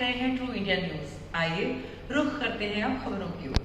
रहे हैं true India news. आइए रुख करते हैं अब खबरों की ओर।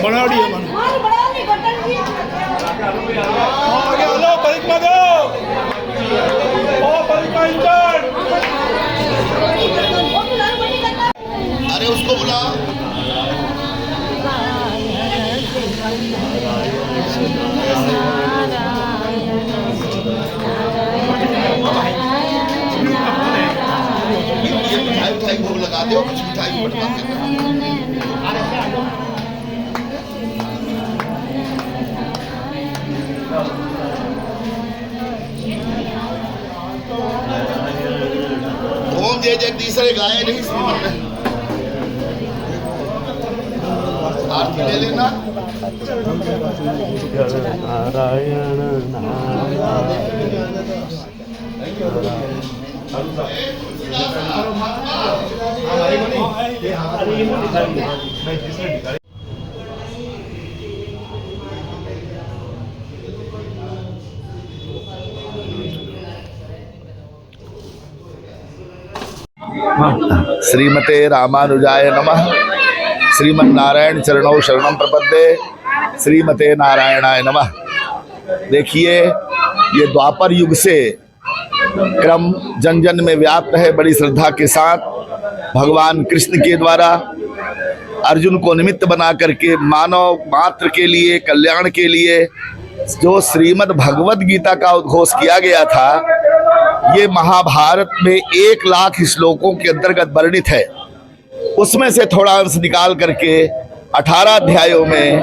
बनावटी है मन आगे हेलो परिक्रमा दो ओ परिक्रमा इंचार्ज अरे उसको बुला नारायण ला दो कुछ मिठाई बटवा के। ओम जय जगदीश रे गाय नहीं श्रीमत में आरती ले लेना। नारायण श्रीमते रामानुजाय नमः। श्रीमन्नारायण चरणों शरणं प्रपद्ये। श्रीमते नारायणाय नमः। देखिए, ये द्वापर युग से क्रम जन जन में व्याप्त है। बड़ी श्रद्धा के साथ भगवान कृष्ण के द्वारा अर्जुन को निमित्त बना करके मानव मात्र के लिए, कल्याण के लिए जो श्रीमद् भगवद गीता का उद्घोष किया गया था, ये महाभारत में 1 लाख श्लोकों के अंतर्गत वर्णित है। उसमें से थोड़ा अंश निकाल करके 18 अध्यायों में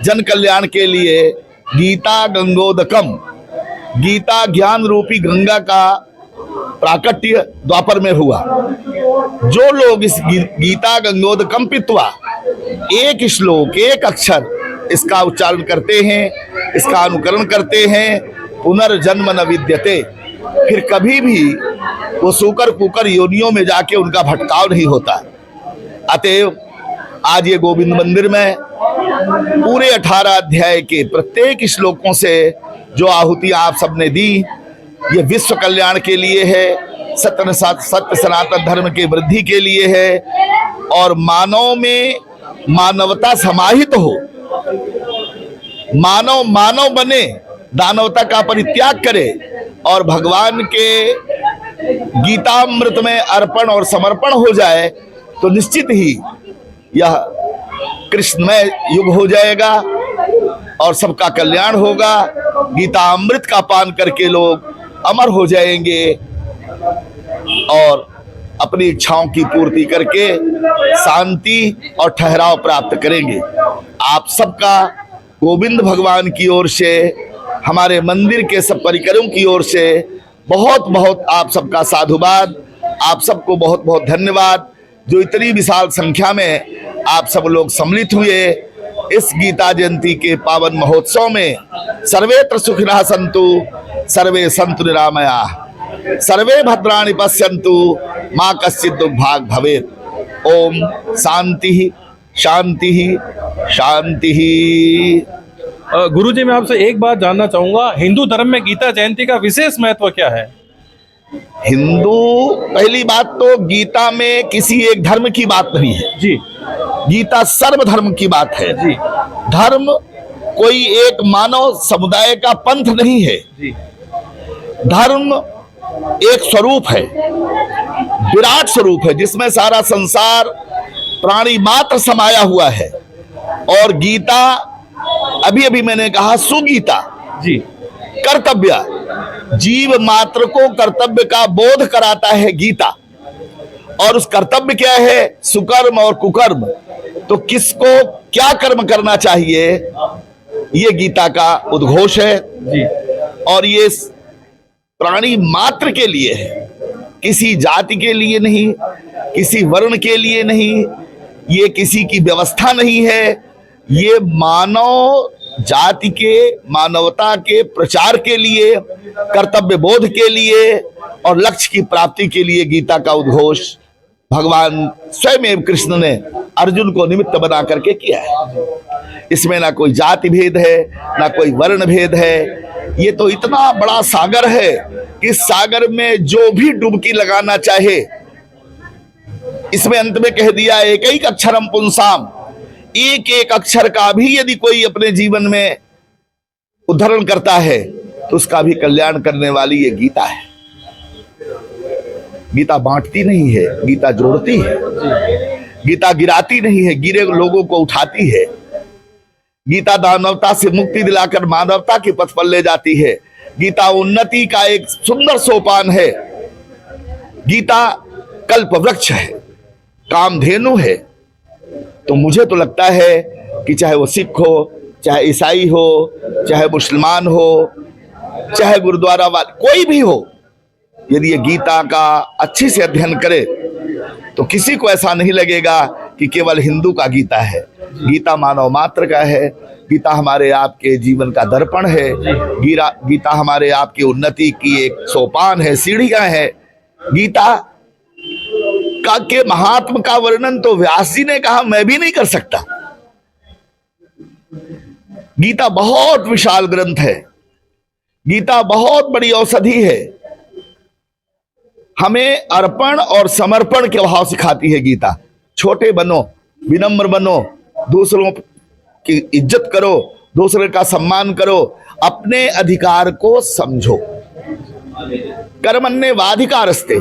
जन कल्याण के लिए गीता गंगोदकम, गीता ज्ञान रूपी गंगा का प्राकट्य द्वापर में हुआ। जो लोग इस गीता गंगोदकम पित्वा, एक श्लोक, एक अक्षर इसका उच्चारण करते हैं, इसका अनुकरण करते हैं, पुनर्जन्म न विद्यते, फिर कभी भी वो सूकर कुकर योनियों में जाके उनका भटकाव नहीं होता। अतएव आज ये गोविंद मंदिर में पूरे 18 अध्याय के प्रत्येक श्लोकों से जो आहुति आप सबने दी, ये विश्व कल्याण के लिए है, सत्य सनातन धर्म के वृद्धि के लिए है, और मानव में मानवता समाहित हो, मानव मानव बने, दानवता का परित्याग करे और भगवान के गीतामृत में अर्पण और समर्पण हो जाए, तो निश्चित ही यह कृष्णमय युग हो जाएगा और सबका कल्याण होगा। गीता अमृत का पान करके लोग अमर हो जाएंगे और अपनी इच्छाओं की पूर्ति करके शांति और ठहराव प्राप्त करेंगे। आप सबका गोविंद भगवान की ओर से, हमारे मंदिर के सब परिकरों की ओर से बहुत बहुत आप सबका साधुवाद। आप सबको बहुत बहुत धन्यवाद, जो इतनी विशाल संख्या में आप सब लोग सम्मिलित हुए इस गीता जयंती के पावन महोत्सव में। सर्वेत्र सुखिनः सन्तु, सर्वे सन्तु निरामयाः, सर्वे भद्राणि पश्यन्तु, मा कश्चित् दुर्भाग् भवेत्। ओम शांति शांति शांति। गुरुजी, मैं आपसे एक बात जानना चाहूंगा, हिंदू धर्म में गीता जयंती का विशेष महत्व क्या है? हिंदू, पहली बात तो गीता में किसी एक धर्म की बात नहीं है जी। गीता सर्वधर्म की बात है जी। धर्म कोई एक मानव समुदाय का पंथ नहीं है जी। धर्म एक स्वरूप है, विराट स्वरूप है, जिसमें सारा संसार प्राणी मात्र समाया हुआ है। और गीता, अभी अभी मैंने कहा, सुगीता जी, कर्तव्य, जीव मात्र को कर्तव्य का बोध कराता है गीता। और उस कर्तव्य क्या है? सुकर्म और कुकर्म। तो किसको क्या कर्म करना चाहिए, ये गीता का उद्घोष है जी। और ये प्राणी मात्र के लिए है, किसी जाति के लिए नहीं, किसी वर्ण के लिए नहीं, ये किसी की व्यवस्था नहीं है। ये मानव जाति के, मानवता के प्रचार के लिए, कर्तव्य बोध के लिए और लक्ष्य की प्राप्ति के लिए गीता का उद्घोष भगवान स्वयं कृष्ण ने अर्जुन को निमित्त बना करके किया है। इसमें ना कोई जाति भेद है, ना कोई वर्ण भेद है। ये तो इतना बड़ा सागर है कि इस सागर में जो भी डुबकी लगाना चाहे, इसमें अंत में कह दिया एक एक अक्षरम पुंसाम, एक एक अक्षर का भी यदि कोई अपने जीवन में उद्धरण करता है तो उसका भी कल्याण करने वाली ये गीता है। गीता बांटती नहीं है, गीता जोड़ती है। गीता गिराती नहीं है, गिरे लोगों को उठाती है। गीता दानवता से मुक्ति दिलाकर मानवता के पथ पर ले जाती है। गीता उन्नति का एक सुंदर सोपान है। गीता कल्प वृक्ष है, कामधेनु है। तो मुझे तो लगता है कि चाहे वो सिख हो, चाहे ईसाई हो, चाहे मुसलमान हो, चाहे गुरुद्वारा वाले, कोई भी हो, यदि ये गीता का अच्छी से अध्ययन करे तो किसी को ऐसा नहीं लगेगा कि केवल हिंदू का गीता है। गीता मानव मात्र का है। गीता हमारे आपके जीवन का दर्पण है। गीता हमारे आपकी उन्नति की एक सोपान है, सीढ़ियां है। गीता का के महात्म का वर्णन तो व्यास जी ने कहा, मैं भी नहीं कर सकता। गीता बहुत विशाल ग्रंथ है। गीता बहुत बड़ी औषधि है। हमें अर्पण और समर्पण के भाव सिखाती है गीता। छोटे बनो, विनम्र बनो, दूसरों की इज्जत करो, दूसरे का सम्मान करो, अपने अधिकार को समझो। कर्मण्येवाधिकारस्ते।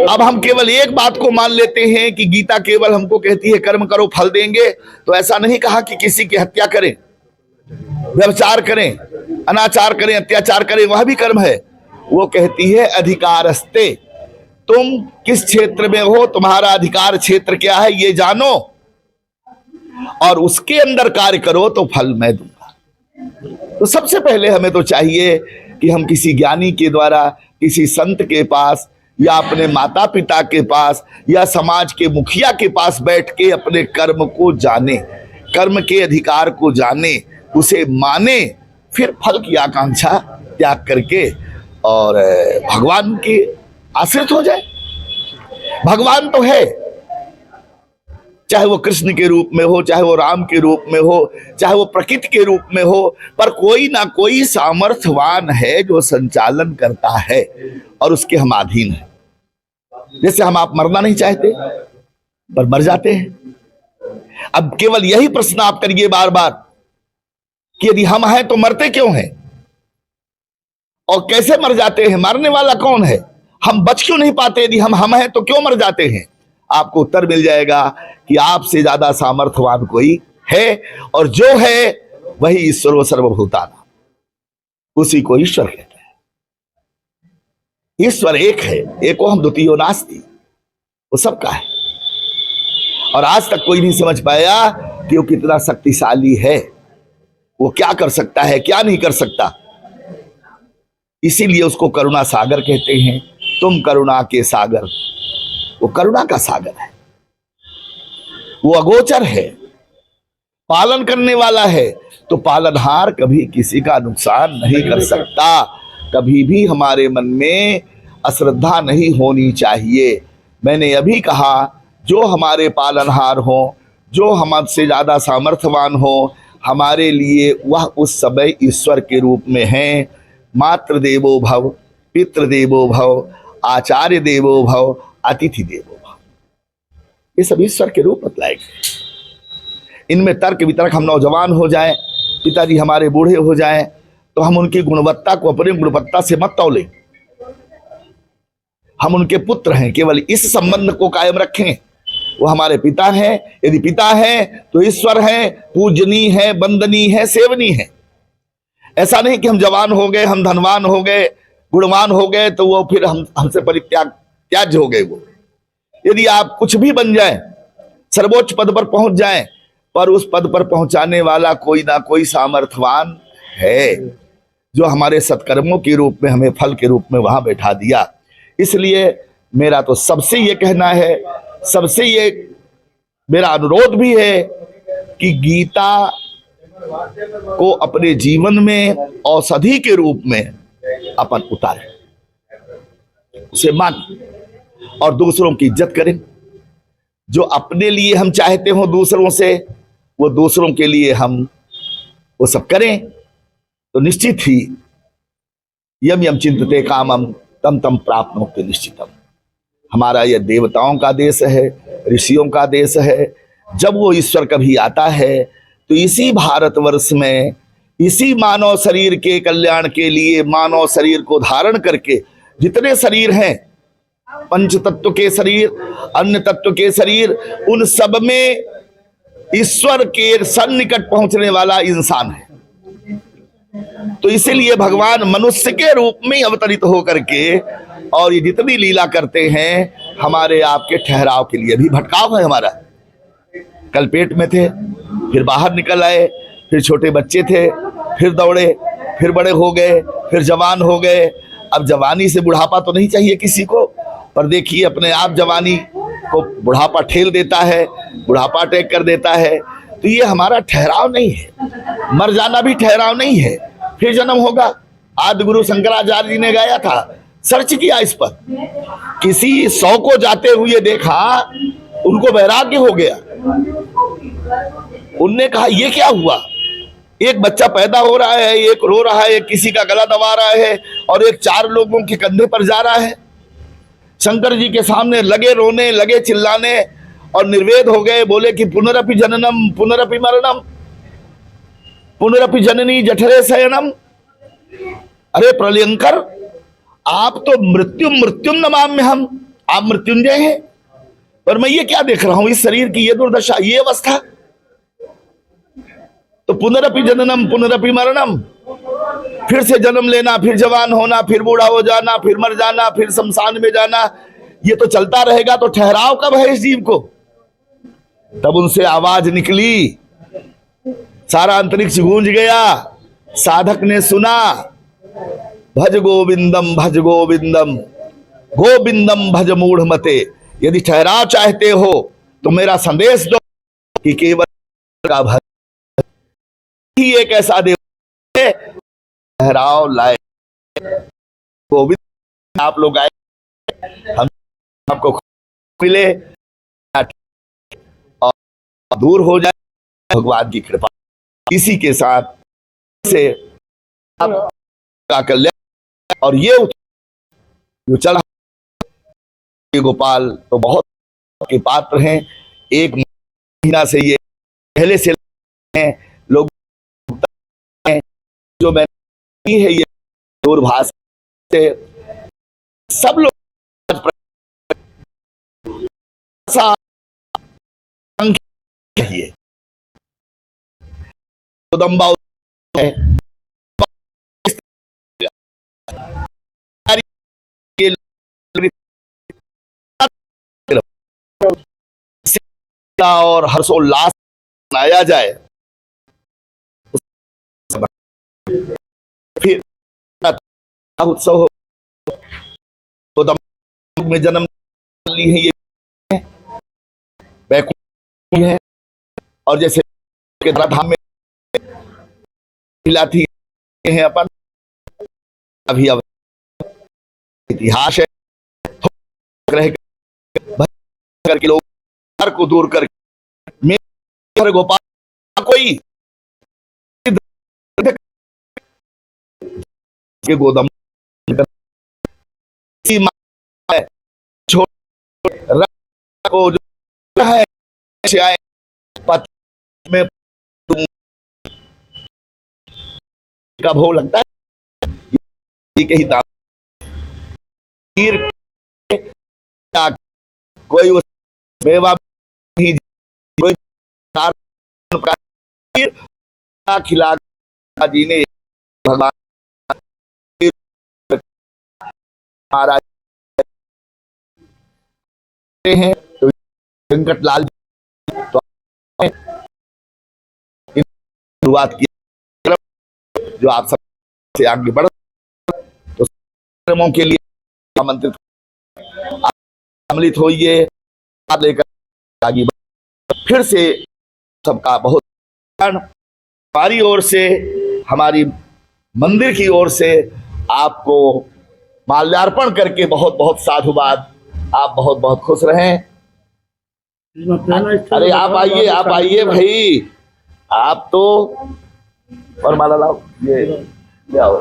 अब हम केवल एक बात को मान लेते हैं कि गीता केवल हमको कहती है कर्म करो फल देंगे। तो ऐसा नहीं कहा कि किसी की हत्या करें, व्यभिचार करें, अनाचार करें, अत्याचार करें, वह भी कर्म है। वो कहती है अधिकारस्ते। तुम किस क्षेत्र में हो, तुम्हारा अधिकार क्षेत्र क्या है, ये जानो और उसके अंदर कार्य करो तो फल मैं दूंगा। तो सबसे पहले हमें तो चाहिए कि हम किसी ज्ञानी के द्वारा, किसी संत के पास, या अपने माता पिता के पास, या समाज के मुखिया के पास बैठ के अपने कर्म को जाने, कर्म के अधिकार को जाने, उसे माने, फिर फल की आकांक्षा त्याग करके और भगवान के आश्रित हो जाए। भगवान तो है, चाहे वो कृष्ण के रूप में हो, चाहे वो राम के रूप में हो, चाहे वो प्रकृति के रूप में हो, पर कोई ना कोई सामर्थ्यवान है जो संचालन करता है और उसके हम अधीन हैं। जैसे हम आप मरना नहीं चाहते पर मर जाते हैं। अब केवल यही प्रश्न आप करिए बार बार कि यदि हम हैं तो मरते क्यों हैं और कैसे मर जाते हैं, मरने वाला कौन है, हम बच क्यों नहीं पाते, यदि हम हैं तो क्यों मर जाते हैं। आपको उत्तर मिल जाएगा कि आपसे ज्यादा सामर्थ्यवान कोई है, और जो है वही ईश्वर व सर्वभूताना, उसी को ईश्वर कहते हैं। ईश्वर एक है, एको हम द्वितीयो नास्ति, वो सबका है। और आज तक कोई नहीं समझ पाया कि वो कितना शक्तिशाली है, वो क्या कर सकता है, क्या नहीं कर सकता। इसीलिए उसको करुणा सागर कहते हैं। तुम करुणा के सागर, वो करुणा का सागर है, वो अगोचर है, पालन करने वाला है। तो पालनहार कभी किसी का नुकसान नहीं कर सकता। कभी भी हमारे मन में अश्रद्धा नहीं होनी चाहिए। मैंने अभी कहा, जो हमारे पालनहार हो, जो हमसे ज्यादा सामर्थ्यवान हो, हमारे लिए वह उस समय ईश्वर के रूप में है। मातृ देवो भव, पितृ देवो भव, आचार्य देवो भव, अतिथि देवो भव, ये सब ईश्वर के रूप बतलाए गए। इनमें तर्क वितर्क हम नौजवान हो जाएं, पिताजी हमारे बूढ़े हो जाएं, तो हम उनकी गुणवत्ता को अपनी गुणवत्ता से मत तौलें। हम उनके पुत्र हैं, केवल इस संबंध को कायम रखें। वो हमारे पिता हैं, यदि पिता हैं तो ईश्वर हैं, पूजनीय है, वंदनीय है, सेवनीय है। ऐसा नहीं कि हम जवान हो गए, हम धनवान हो गए, गुणवान हो गए तो वो फिर हमसे त्याज्य हो गए। वो यदि आप कुछ भी बन जाएं, सर्वोच्च पद पर पहुंच जाएं, पर उस पद पर पहुंचाने वाला कोई ना कोई सामर्थ्यवान है, जो हमारे सत्कर्मों के रूप में हमें फल के रूप में वहां बैठा दिया। इसलिए मेरा तो सबसे ये कहना है, सबसे ये मेरा अनुरोध भी है कि गीता को अपने जीवन में औषधि के रूप में अपन उतारें, उसे मानें और दूसरों की इज्जत करें। जो अपने लिए हम चाहते हो दूसरों से, वो दूसरों के लिए हम वो सब करें, तो निश्चित ही यम यम चिंतते कामम तम तम प्राप्नोति निश्चितम। हमारा यह देवताओं का देश है, ऋषियों का देश है। जब वो ईश्वर कभी आता है तो इसी भारतवर्ष में, इसी मानव शरीर के कल्याण के लिए, मानव शरीर को धारण करके जितने शरीर हैं, पंच तत्व के शरीर, अन्य तत्व के शरीर, उन सब में ईश्वर के सन्निकट पहुंचने वाला इंसान है। तो इसीलिए भगवान मनुष्य के रूप में अवतरित होकर के और ये जितनी लीला करते हैं, हमारे आपके ठहराव के लिए भी भटकाव है हमारा। कल पेट में थे, फिर बाहर निकल आए, फिर छोटे बच्चे थे, फिर दौड़े, फिर बड़े हो गए, फिर जवान हो गए। अब जवानी से बुढ़ापा तो नहीं चाहिए किसी को, पर देखिए अपने आप जवानी को बुढ़ापा ठेल देता है, बुढ़ापा अटैक कर देता है। तो ये हमारा ठहराव नहीं है, मर जाना भी ठहराव नहीं है, फिर जन्म होगा। आदि गुरु शंकराचार्य जी ने गाया था, सर्च किया इस पर, किसी 100 को जाते हुए देखा, उनको वैराग्य हो गया। उनने कहा ये क्या हुआ, एक बच्चा पैदा हो रहा है, एक रो रहा है, एक किसी का गला दबा रहा है, और एक 4 लोगों के कंधे पर जा रहा है। शंकर जी के सामने लगे रोने, लगे चिल्लाने, और निर्वेद हो गए। बोले कि पुनरपि जननम पुनरपि मरणम पुनरपि जननी जठरे शयनम। अरे प्रलयंकर, आप तो मृत्युम मृत्युम नमाम्य हम, आप मृत्युंजय हैं, पर मैं ये क्या देख रहा हूं, इस शरीर की ये दुर्दशा, ये अवस्था। तो पुनरपि जननम पुनरपि मरणम, फिर से जन्म लेना, फिर जवान होना, फिर बूढ़ा हो जाना, फिर मर जाना, फिर शमशान में जाना, ये तो चलता रहेगा। तो ठहराव कब है इस जीव को? तब उनसे आवाज निकली, सारा अंतरिक्ष गूंज गया। साधक ने सुना, भज गोविंदम गोविंदम भज मूढ़ मते। यदि ठहराव चाहते हो तो मेरा संदेश दो कि केवल का भज ही एक ऐसा देव ठहराव लाए। गोविंद आप लोग आए, हम आपको मिले और दूर हो जाए भगवान की कृपा। इसी के साथ से आपका कल्याण। और ये जो चढ़ा ये गोपाल तो बहुत के पात्र हैं। 1 महीना से ये पहले से हैं लोग, जो मैंने है ये दूरभाष से सब लोग चाहिए। उदम्बा है और हर्षोल्लास मनाया जाए। फिर उत्सव में जन्म ली है ये वैकुंठ है, और जैसे धाम में खिलाती हैं अपन, अभी अब इतिहास है करके लोग को दूर करके मेरे गोपाल कोई के गोदम को जो है में का भोग लगता है ही कोई उस बेवा कोई खिला जी ने भगवान महाराज हैं तो वेंकट लाल तो शुरुआत की जो आप सब से आगे बढ़ तो कार्यक्रमों के लिए आमंत्रित सम्मिलित होइए, लेकर आगे फिर से सबका बहुत हमारी ओर से, हमारी मंदिर की ओर से आपको माल्यार्पण करके बहुत बहुत साधुवाद। आप बहुत बहुत खुश रहें। अरे आप आइए भाई, आप तो और माला लाओ, ये ले आओ।